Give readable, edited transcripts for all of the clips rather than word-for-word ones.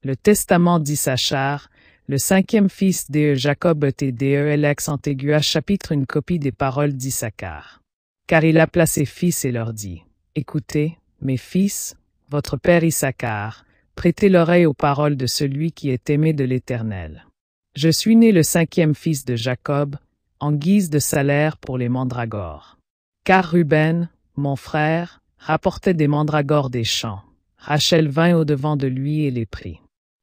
Le testament d'Issachar, le cinquième fils d'E Jacob TDELX Antigua chapitre une copie des paroles d'Issachar. Car il appela ses fils et leur dit, écoutez, mes fils, votre père Issachar, prêtez l'oreille aux paroles de celui qui est aimé de l'Éternel. Je suis né le cinquième fils de Jacob, en guise de salaire pour les mandragores. Car Ruben, mon frère, rapportait des mandragores des champs. Rachel vint au-devant de lui et les prit.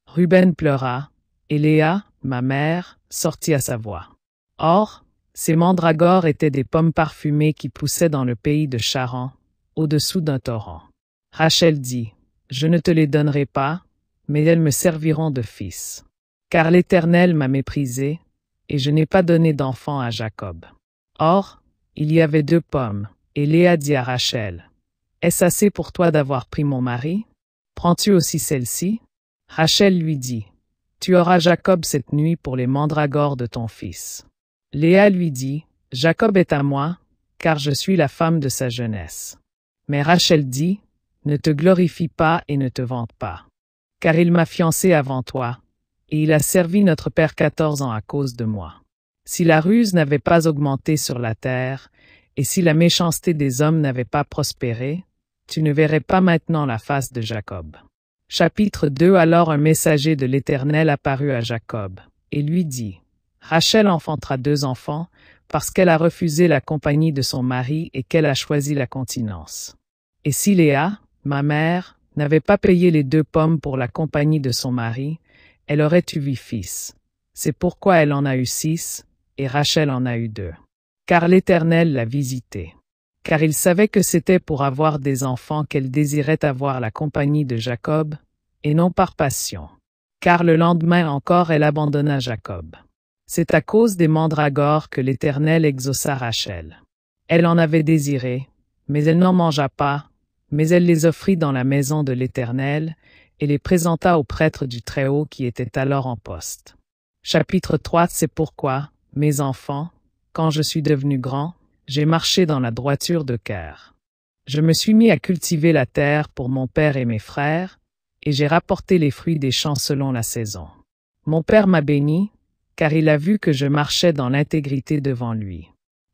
Ruben pleura, et Léa, ma mère, sortit à sa voix. Or, ces mandragores étaient des pommes parfumées qui poussaient dans le pays de Charan, au-dessous d'un torrent. Rachel dit, je ne te les donnerai pas, mais elles me serviront de fils. Car l'Éternel m'a méprisé, et je n'ai pas donné d'enfant à Jacob. Or, il y avait 2 pommes, et Léa dit à Rachel, est-ce assez pour toi d'avoir pris mon mari? Prends-tu aussi celle-ci? Rachel lui dit, tu auras Jacob cette nuit pour les mandragores de ton fils. Léa lui dit, Jacob est à moi, car je suis la femme de sa jeunesse. Mais Rachel dit, ne te glorifie pas et ne te vante pas. Car il m'a fiancée avant toi, et il a servi notre père 14 ans à cause de moi. Si la ruse n'avait pas augmenté sur la terre, et si la méchanceté des hommes n'avait pas prospéré, tu ne verrais pas maintenant la face de Jacob. Chapitre 2 Alors un messager de l'Éternel apparut à Jacob, et lui dit, Rachel enfantera 2 enfants, parce qu'elle a refusé la compagnie de son mari et qu'elle a choisi la continence. Et si Léa, ma mère, n'avait pas payé les 2 pommes pour la compagnie de son mari, elle aurait eu 8 fils. C'est pourquoi elle en a eu 6, et Rachel en a eu 2. Car l'Éternel l'a visitée. Car il savait que c'était pour avoir des enfants qu'elle désirait avoir la compagnie de Jacob, et non par passion. Car le lendemain encore elle abandonna Jacob. C'est à cause des mandragores que l'Éternel exauça Rachel. Elle en avait désiré, mais elle n'en mangea pas, mais elle les offrit dans la maison de l'Éternel, et les présenta au prêtre du Très-Haut qui était alors en poste. Chapitre 3 C'est pourquoi, mes enfants, quand je suis devenu grand, j'ai marché dans la droiture de cœur. Je me suis mis à cultiver la terre pour mon père et mes frères, et j'ai rapporté les fruits des champs selon la saison. Mon père m'a béni, car il a vu que je marchais dans l'intégrité devant lui.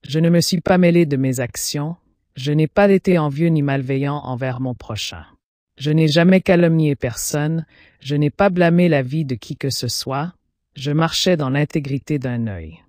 Je ne me suis pas mêlé de mes actions, je n'ai pas été envieux ni malveillant envers mon prochain. Je n'ai jamais calomnié personne, je n'ai pas blâmé la vie de qui que ce soit, je marchais dans l'intégrité d'un œil.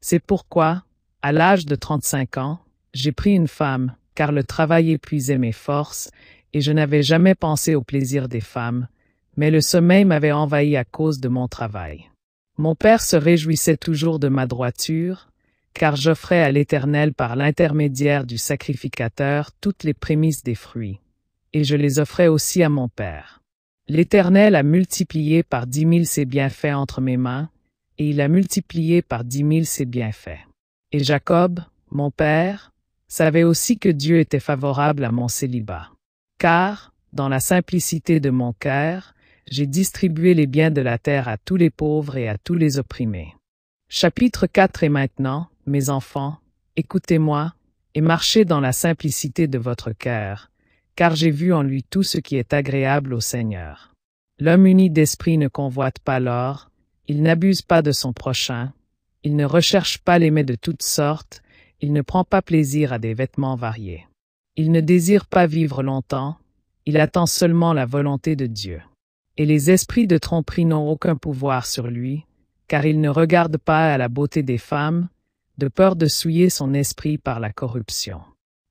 C'est pourquoi, à l'âge de 35 ans, j'ai pris une femme, car le travail épuisait mes forces, et je n'avais jamais pensé au plaisir des femmes, mais le sommeil m'avait envahi à cause de mon travail. Mon père se réjouissait toujours de ma droiture, car j'offrais à l'Éternel par l'intermédiaire du sacrificateur toutes les prémices des fruits, et je les offrais aussi à mon père. L'Éternel a multiplié par 10 000 ses bienfaits entre mes mains, et il a multiplié par 10 000 ses bienfaits. Et Jacob, mon père, savait aussi que Dieu était favorable à mon célibat. Car, dans la simplicité de mon cœur, j'ai distribué les biens de la terre à tous les pauvres et à tous les opprimés. Chapitre 4 Et maintenant, mes enfants, écoutez-moi, et marchez dans la simplicité de votre cœur, car j'ai vu en lui tout ce qui est agréable au Seigneur. L'homme uni d'esprit ne convoite pas l'or, il n'abuse pas de son prochain, il ne recherche pas les mets de toutes sortes, il ne prend pas plaisir à des vêtements variés. Il ne désire pas vivre longtemps, il attend seulement la volonté de Dieu. Et les esprits de tromperie n'ont aucun pouvoir sur lui, car il ne regarde pas à la beauté des femmes, de peur de souiller son esprit par la corruption.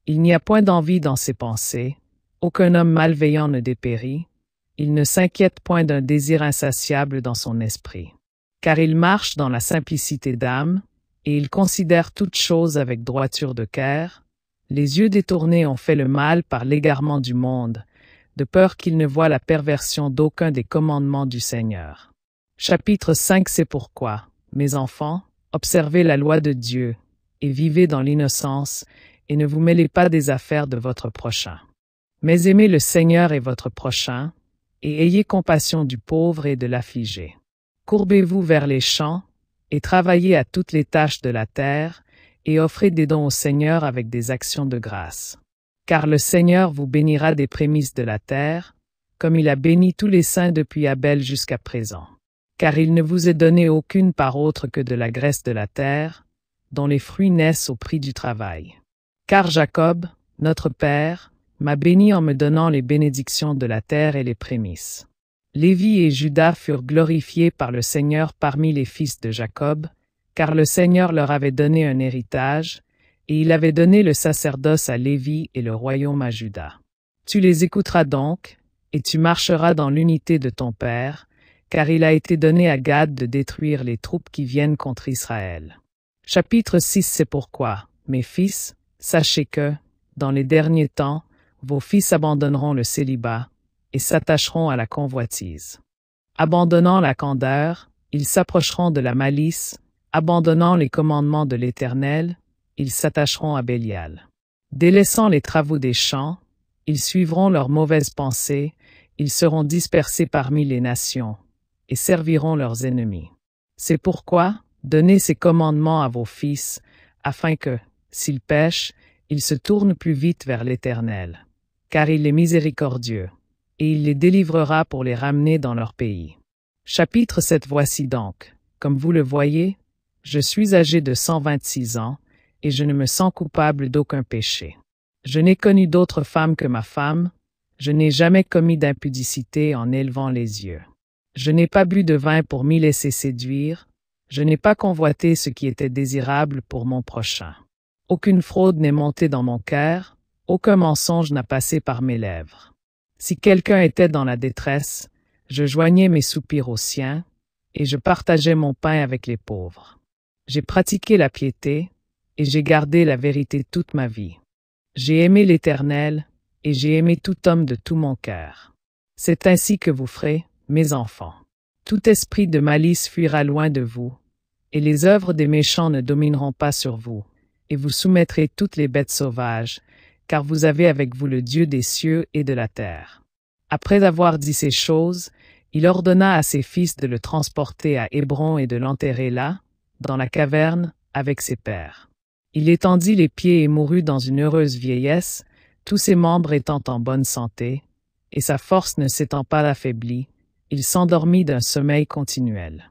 Il n'y a point d'envie dans ses pensées, aucun homme malveillant ne dépérit, il ne s'inquiète point d'un désir insatiable dans son esprit. Car il marche dans la simplicité d'âme, et il considère toutes choses avec droiture de cœur. Les yeux détournés ont fait le mal par l'égarement du monde, de peur qu'il ne voie la perversion d'aucun des commandements du Seigneur. Chapitre 5 C'est pourquoi, mes enfants, observez la loi de Dieu, et vivez dans l'innocence, et ne vous mêlez pas des affaires de votre prochain. Mais aimez le Seigneur et votre prochain, et ayez compassion du pauvre et de l'affligé. Courbez-vous vers les champs, et travaillez à toutes les tâches de la terre, et offrez des dons au Seigneur avec des actions de grâce. Car le Seigneur vous bénira des prémices de la terre, comme il a béni tous les saints depuis Abel jusqu'à présent. Car il ne vous est donné aucune part autre que de la graisse de la terre, dont les fruits naissent au prix du travail. Car Jacob, notre père, m'a béni en me donnant les bénédictions de la terre et les prémices. Lévi et Juda furent glorifiés par le Seigneur parmi les fils de Jacob, car le Seigneur leur avait donné un héritage, et il avait donné le sacerdoce à Lévi et le royaume à Juda. Tu les écouteras donc, et tu marcheras dans l'unité de ton père, car il a été donné à Gad de détruire les troupes qui viennent contre Israël. Chapitre 6. C'est pourquoi, mes fils, sachez que, dans les derniers temps, vos fils abandonneront le célibat, et s'attacheront à la convoitise. Abandonnant la candeur, ils s'approcheront de la malice, abandonnant les commandements de l'Éternel, ils s'attacheront à Bélial. Délaissant les travaux des champs, ils suivront leurs mauvaises pensées, ils seront dispersés parmi les nations, et serviront leurs ennemis. C'est pourquoi, donnez ces commandements à vos fils, afin que, s'ils pêchent, ils se tournent plus vite vers l'Éternel. Car il est miséricordieux, et il les délivrera pour les ramener dans leur pays. Chapitre 7. Voici donc, comme vous le voyez, je suis âgé de 126 ans, et je ne me sens coupable d'aucun péché. Je n'ai connu d'autre femme que ma femme, je n'ai jamais commis d'impudicité en élevant les yeux. Je n'ai pas bu de vin pour m'y laisser séduire, je n'ai pas convoité ce qui était désirable pour mon prochain. Aucune fraude n'est montée dans mon cœur, aucun mensonge n'a passé par mes lèvres. Si quelqu'un était dans la détresse, je joignais mes soupirs aux siens, et je partageais mon pain avec les pauvres. J'ai pratiqué la piété, et j'ai gardé la vérité toute ma vie. J'ai aimé l'Éternel, et j'ai aimé tout homme de tout mon cœur. C'est ainsi que vous ferez, mes enfants. Tout esprit de malice fuira loin de vous, et les œuvres des méchants ne domineront pas sur vous, et vous soumettrez toutes les bêtes sauvages, car vous avez avec vous le Dieu des cieux et de la terre. Après avoir dit ces choses, il ordonna à ses fils de le transporter à Hébron et de l'enterrer là, dans la caverne, avec ses pères. Il étendit les pieds et mourut dans une heureuse vieillesse, tous ses membres étant en bonne santé, et sa force ne s'étant pas affaiblie, il s'endormit d'un sommeil continuel.